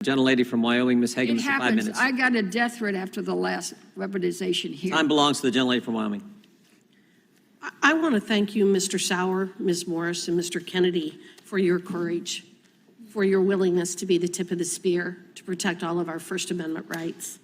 Gentlelady from Wyoming, Ms Hageman, It for 5 happens. minutes. I got a death threat after the last weaponization here. Time belongs to the gentlelady from Wyoming. I want to thank you, Mr. Sauer, Ms. Morris, and Mr. Kennedy, for your courage, for your willingness to be the tip of the spear to protect all of our First Amendment rights.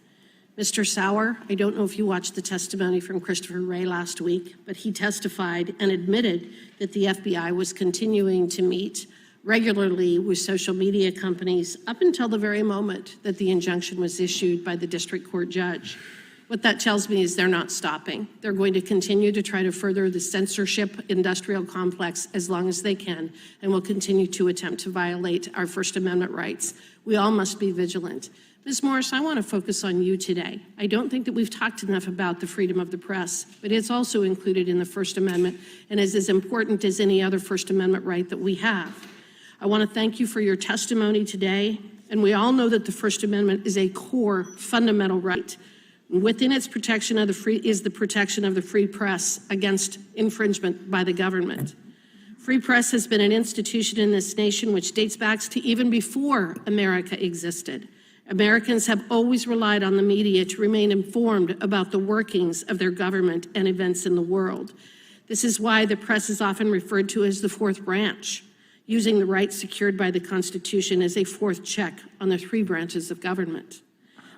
Mr. Sauer, I don't know if you watched the testimony from Christopher Wray last week, but he testified and admitted that the FBI was continuing to meet regularly with social media companies up until the very moment that the injunction was issued by the district court judge. What that tells me is they're not stopping. They're going to continue to try to further the censorship industrial complex as long as they can, and will continue to attempt to violate our First Amendment rights. We all must be vigilant. Ms. Morris, I want to focus on you today. I don't think that we've talked enough about the freedom of the press, but it's also included in the First Amendment and is as important as any other First Amendment right that we have. I want to thank you for your testimony today, and we all know that the First Amendment is a core fundamental right. Within its protection of the free is the protection of the free press against infringement by the government. Free press has been an institution in this nation which dates back to even before America existed. Americans have always relied on the media to remain informed about the workings of their government and events in the world. This is why the press is often referred to as the fourth branch, using the rights secured by the Constitution as a fourth check on the three branches of government.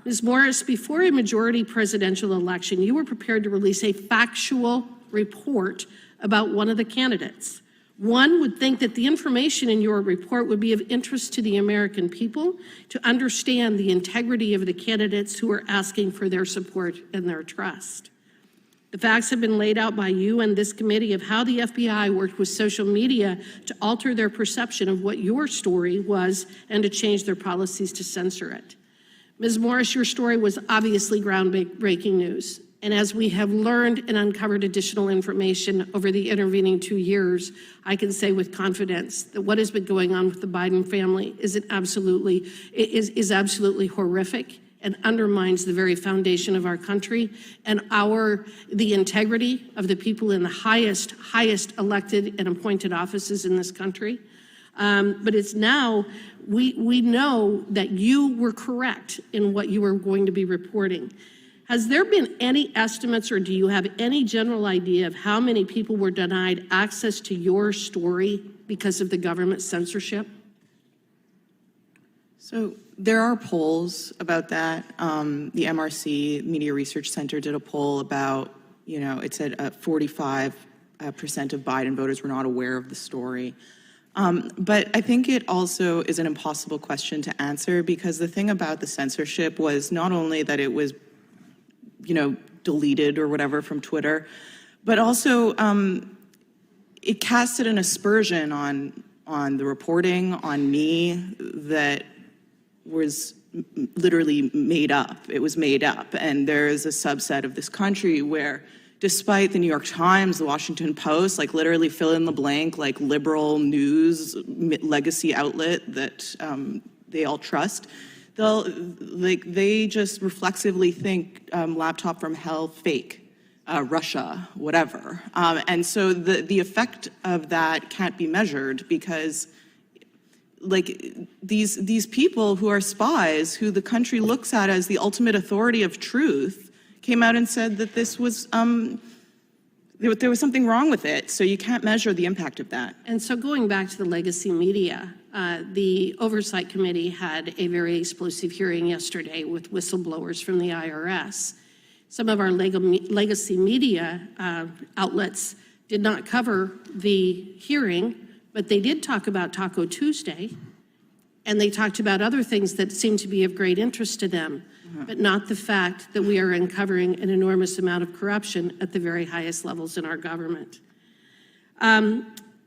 Ms. Morris, before a majority presidential election, you were prepared to release a factual report about one of the candidates. One would think that the information in your report would be of interest to the American people to understand the integrity of the candidates who are asking for their support and their trust. The facts have been laid out by you and this committee of how the FBI worked with social media to alter their perception of what your story was and to change their policies to censor it. Ms. Morris, your story was obviously groundbreaking news. And as we have learned and uncovered additional information over the intervening 2 years, I can say with confidence that what has been going on with the Biden family is absolutely horrific and undermines the very foundation of our country and the integrity of the people in the highest elected and appointed offices in this country. But it's now, we know that you were correct in what you were going to be reporting. Has there been any estimates, or do you have any general idea of how many people were denied access to your story because of the government censorship? So there are polls about that. The MRC Media Research Center did a poll about, it said 45% of Biden voters were not aware of the story. But I think it also is an impossible question to answer, because the thing about the censorship was not only that it was, deleted or whatever from Twitter, but also it casted an aspersion on the reporting, on me, that was literally made up. It was made up. And there is a subset of this country where, despite the New York Times, the Washington Post, literally fill in the blank, liberal news legacy outlet that they all trust, they just reflexively think laptop from hell, fake, Russia, whatever. And so the effect of that can't be measured, because these people who are spies, who the country looks at as the ultimate authority of truth, came out and said that this was, there was something wrong with it, so you can't measure the impact of that. And so going back to the legacy media, the Oversight Committee had a very explosive hearing yesterday with whistleblowers from the IRS. Some of our legacy media outlets did not cover the hearing, but they did talk about Taco Tuesday, and they talked about other things that seemed to be of great interest to them, but not the fact that we are uncovering an enormous amount of corruption at the very highest levels in our government.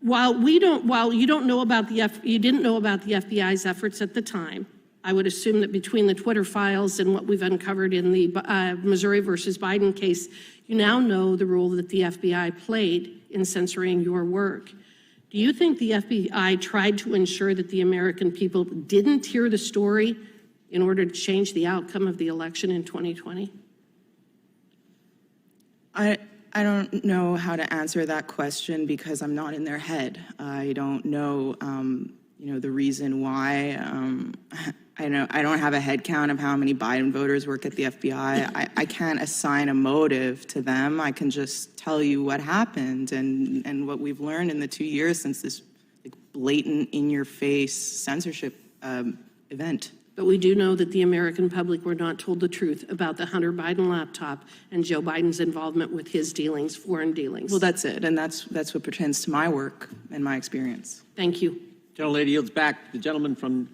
While you didn't know about the FBI's efforts at the time, I would assume that between the Twitter files and what we've uncovered in the Missouri versus Biden case, you now know the role that the FBI played in censoring your work. Do you think the FBI tried to ensure that the American people didn't hear the story in order to change the outcome of the election in 2020? I don't know how to answer that question, because I'm not in their head. I don't know, the reason why. I don't have a head count of how many Biden voters work at the FBI. I can't assign a motive to them. I can just tell you what happened and what we've learned in the 2 years since this blatant, in-your-face censorship event. But we do know that the American public were not told the truth about the Hunter Biden laptop and Joe Biden's involvement with his dealings, foreign dealings. Well, that's it, and that's what pertains to my work and my experience. Thank you. Gentlelady yields back. The gentleman from